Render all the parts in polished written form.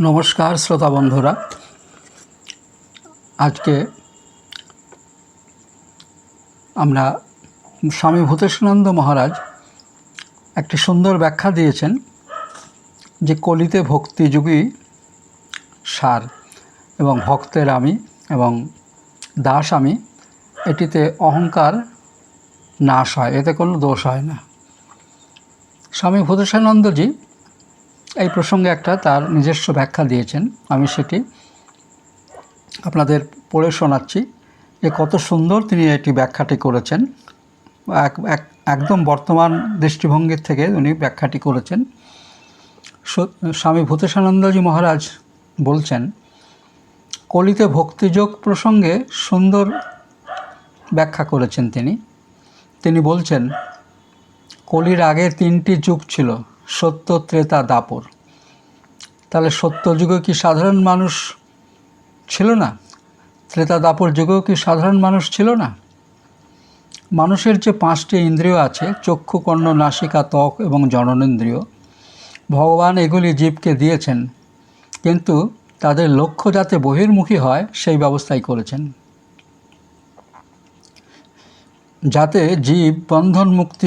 নমস্কার শ্রোতা বন্ধুরা, আজকে আমরা স্বামী ভূতেশানন্দ মহারাজ একটি সুন্দর ব্যাখ্যা দিয়েছেন যে কলিতে ভক্তিযুগী সার এবং ভক্তের আমি এবং দাস আমি, এটিতে অহংকার নাশ হয়, এতে কোনো দোষ হয় না। স্বামী ভূতেশানন্দজি এই প্রসঙ্গে একটা তার নিজস্ব ব্যাখ্যা দিয়েছেন। আমি সেটি আপনাদের পড়ে শোনাচ্ছি যে কত সুন্দর তিনি এটি ব্যাখ্যাটি করেছেন। একদম বর্তমান দৃষ্টিভঙ্গির থেকে উনি ব্যাখ্যাটি করেছেন। স্বামী ভূতেশানন্দজি মহারাজ বলছেন, কলিতে ভক্তিযোগ প্রসঙ্গে সুন্দর ব্যাখ্যা করেছেন তিনি বলছেন, কলির আগে 3টি যুগ ছিল, সত্য, ত্রেতা, দাপর। তাহলে সত্য যুগে কি সাধারণ মানুষ ছিল না? ত্রেতা দাপর যুগেও কি সাধারণ মানুষ ছিল না? মানুষের যে 5টি ইন্দ্রিয় আছে, চক্ষু, কর্ণ, নাসিকা, ত্বক এবং জননেন্দ্রিয়, ভগবান এগুলি জীবকে দিয়েছেন, কিন্তু তাদের লক্ষ্য যাতে বহির্মুখী হয় সেই ব্যবস্থাই করেছেন, যাতে জীব বন্ধনমুক্ত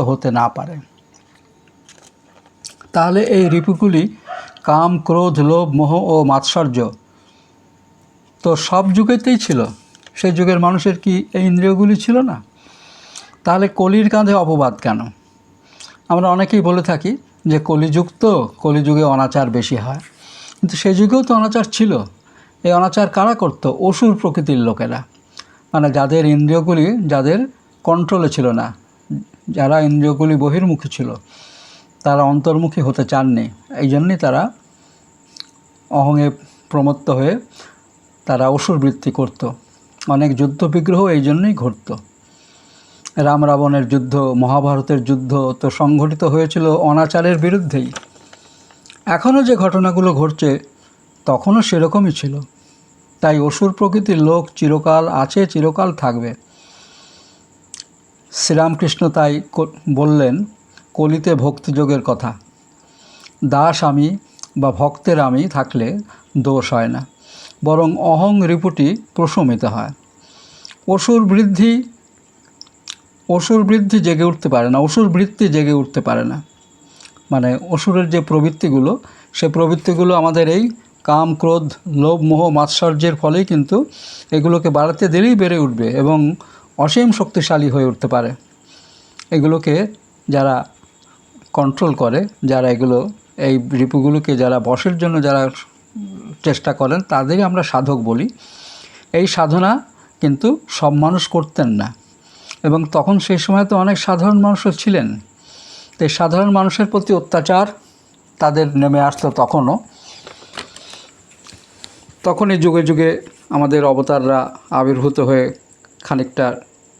হতে না পারে। তাহলে এই রিপুগুলি কাম, ক্রোধ, লোভ, মোহ ও মাৎসর্য তো সব যুগেতেই ছিল। সেই যুগের মানুষের কি এই ইন্দ্রিয়গুলি ছিল না? তাহলে কলির কাঁধে অপবাদ কেন? আমরা অনেকেই বলে থাকি যে কলিযুগে অনাচার বেশি হয়, কিন্তু সেই যুগেও তো অনাচার ছিল। এই অনাচার কারা করত? অসুর প্রকৃতির লোকেরা, মানে যাদের ইন্দ্রিয়গুলি যাদের কন্ট্রোলে ছিল না, যারা ইন্দ্রিয়গুলি বহির্মুখী ছিল, তারা অন্তর্মুখী হতে চাননি। এই জন্যই তারা অহংয়ে প্রমত্ত হয়ে তারা অসুর বৃত্তি করত। অনেক যুদ্ধ বিগ্রহ এই জন্যই ঘটত। রাম রাবণের যুদ্ধ, মহাভারতের যুদ্ধ তো সংঘটিত হয়েছিল অনাচারের বিরুদ্ধেই। এখনও যে ঘটনাগুলো ঘটছে তখনও সেরকমই ছিল। তাই অসুর প্রকৃতির লোক চিরকাল আছে, চিরকাল থাকবে। শ্রীরামকৃষ্ণ তাই বললেন কলিতে ভক্তিযোগের কথা। দাস আমি বা ভক্তের আমি থাকলে দোষ হয় না, বরং অহং রিপুটি প্রশমিত হয়। অসুর বৃদ্ধি জেগে উঠতে পারে না, অসুর বৃত্তি জেগে উঠতে পারে না। মানে অসুরের যে প্রবৃত্তিগুলো, সে প্রবৃত্তিগুলো আমাদের এই কাম, ক্রোধ, লোভ, মোহ, মাৎসর্যের ফলেই কিন্তু এগুলোকে বাড়াতে দিলেই বেড়ে উঠবে এবং অসীম শক্তিশালী হয়ে উঠতে পারে। এগুলোকে যারা কন্ট্রোল করে, যারা এই রিপুগুলোকে যারা বশের জন্য যারা চেষ্টা করেন, তাদেরই আমরা সাধক বলি। এই সাধনা কিন্তু সব মানুষ করতেন না, এবং তখন সেই সময় তো অনেক সাধারণ মানুষও ছিলেন। তো এই সাধারণ মানুষের প্রতি অত্যাচার তাদের নেমে আসতো তখনই যুগে যুগে আমাদের অবতাররা আবির্ভূত হয়ে খানিকটা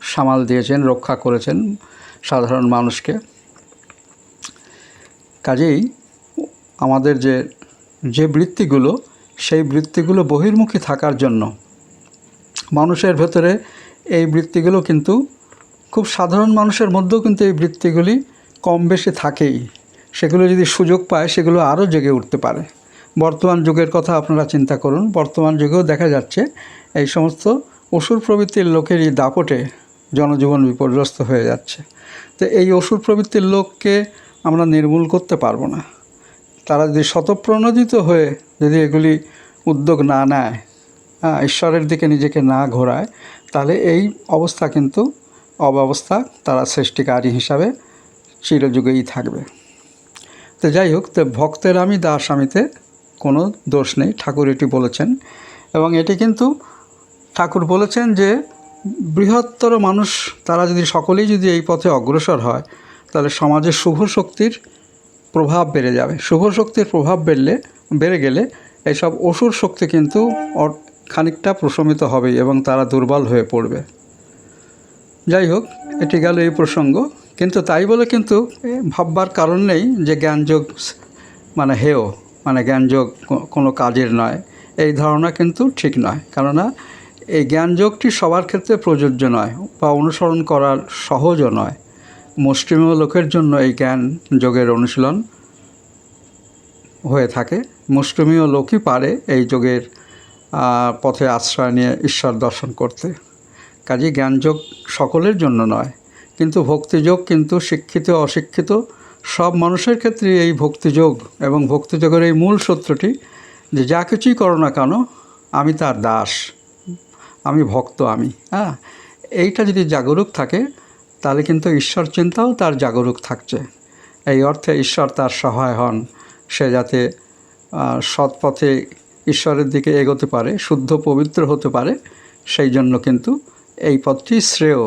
সামাল দিয়েছেন, রক্ষা করেছেন সাধারণ মানুষকে। কাজেই আমাদের যে বৃত্তিগুলো, সেই বৃত্তিগুলো বহির্মুখী থাকার জন্য মানুষের ভেতরে এই বৃত্তিগুলো কিন্তু খুব সাধারণ মানুষের মধ্যেও কিন্তু এই বৃত্তিগুলি কম বেশি থাকেই। সেগুলো যদি সুযোগ পায় সেগুলো আরও জেগে উঠতে পারে। বর্তমান যুগের কথা আপনারা চিন্তা করুন, বর্তমান যুগেও দেখা যাচ্ছে এই সমস্ত অসুর প্রবৃত্তির লোকেরই দাপটে জনজীবন বিপর্যস্ত হয়ে যাচ্ছে। তো এই অসুর প্রবৃত্তির লোককে আমরা নির্মূল করতে পারবো না। তারা যদি স্বতঃপ্রণোদিত হয়ে যদি এগুলি উদ্যোগ না নেয়, ঈশ্বরের দিকে নিজেকে না ঘোরায়, তাহলে এই অবস্থা কিন্তু অব্যবস্থা তারা সৃষ্টিকারী হিসাবে চিরযুগেই থাকবে। তো যাই হোক, তো ভক্তের আমি দাস আমিতে কোনো দোষ নেই, ঠাকুর এটি বলেছেন। এবং এটি কিন্তু ঠাকুর বলেছেন যে বৃহত্তর মানুষ তারা যদি সকলেই যদি এই পথে অগ্রসর হয়, তাহলে সমাজের শুভ শক্তির প্রভাব বেড়ে যাবে। শুভ শক্তির প্রভাব বেড়ে গেলে এইসব অসুর শক্তি কিন্তু খানিকটা প্রশমিত হবেই এবং তারা দুর্বল হয়ে পড়বে। যাই হোক, এটি গেল এই প্রসঙ্গ। কিন্তু তাই বলে কিন্তু ভাববার কারণ নেই যে জ্ঞানযোগ মানে হেয়, মানে জ্ঞানযোগ কোনো কাজের নয়, এই ধারণা কিন্তু ঠিক নয়। কেননা এই জ্ঞানযোগটি সবার ক্ষেত্রে প্রযোজ্য নয় বা অনুসরণ করার সহজও নয়। মুষ্টিমেয় লোকের জন্য এই জ্ঞান যোগের অনুশীলন হয়ে থাকে। মুষ্টিমেয় লোকই পারে এই যোগের পথে আশ্রয় নিয়ে ঈশ্বর দর্শন করতে। কাজেই জ্ঞানযোগ সকলের জন্য নয়, কিন্তু ভক্তিযোগ কিন্তু শিক্ষিত অশিক্ষিত সব মানুষের ক্ষেত্রে এই ভক্তিযোগ এবং ভক্তিযোগের এই মূল সূত্রটি যে যা কিছুই করো না কেন আমি তার দাস, আমি ভক্ত, এইটা যদি জাগরুক থাকে তাহলে কিন্তু ঈশ্বর চিন্তাও তার জাগরুক থাকছে। এই অর্থে ঈশ্বর তার সহায় হন, সে যাতে সৎ পথে ঈশ্বরের দিকে এগোতে পারে, শুদ্ধ পবিত্র হতে পারে, সেই জন্য কিন্তু এই পথটি শ্রেয়।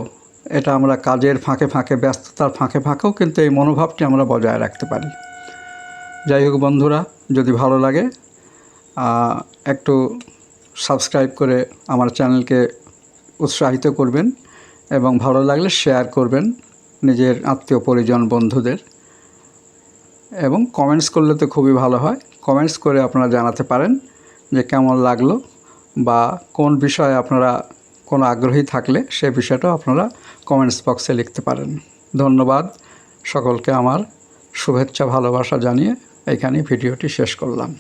এটা আমরা কাজের ফাঁকে ফাঁকে, ব্যস্ততার ফাঁকে ফাঁকেও কিন্তু এই মনোভাবটি আমরা বজায় রাখতে পারি। যাই হোক বন্ধুরা, যদি ভালো লাগে একটু সাবস্ক্রাইব করে আমার চ্যানেলকে উৎসাহিত করবেন এবং ভালো লাগলে শেয়ার করবেন নিজের আত্মীয় পরিজন বন্ধুদের, এবং কমেন্টস করলে তো খুবই ভালো হয়। কমেন্টস করে আপনারা জানাতে পারেন যে কেমন লাগলো বা কোন বিষয়ে আপনারা কোনো আগ্রহী থাকলে সে বিষয়টাও আপনারা কমেন্টস বক্সে লিখতে পারেন। ধন্যবাদ সকলকে, আমার শুভেচ্ছা ভালোবাসা জানিয়ে এখানেই ভিডিওটি শেষ করলাম।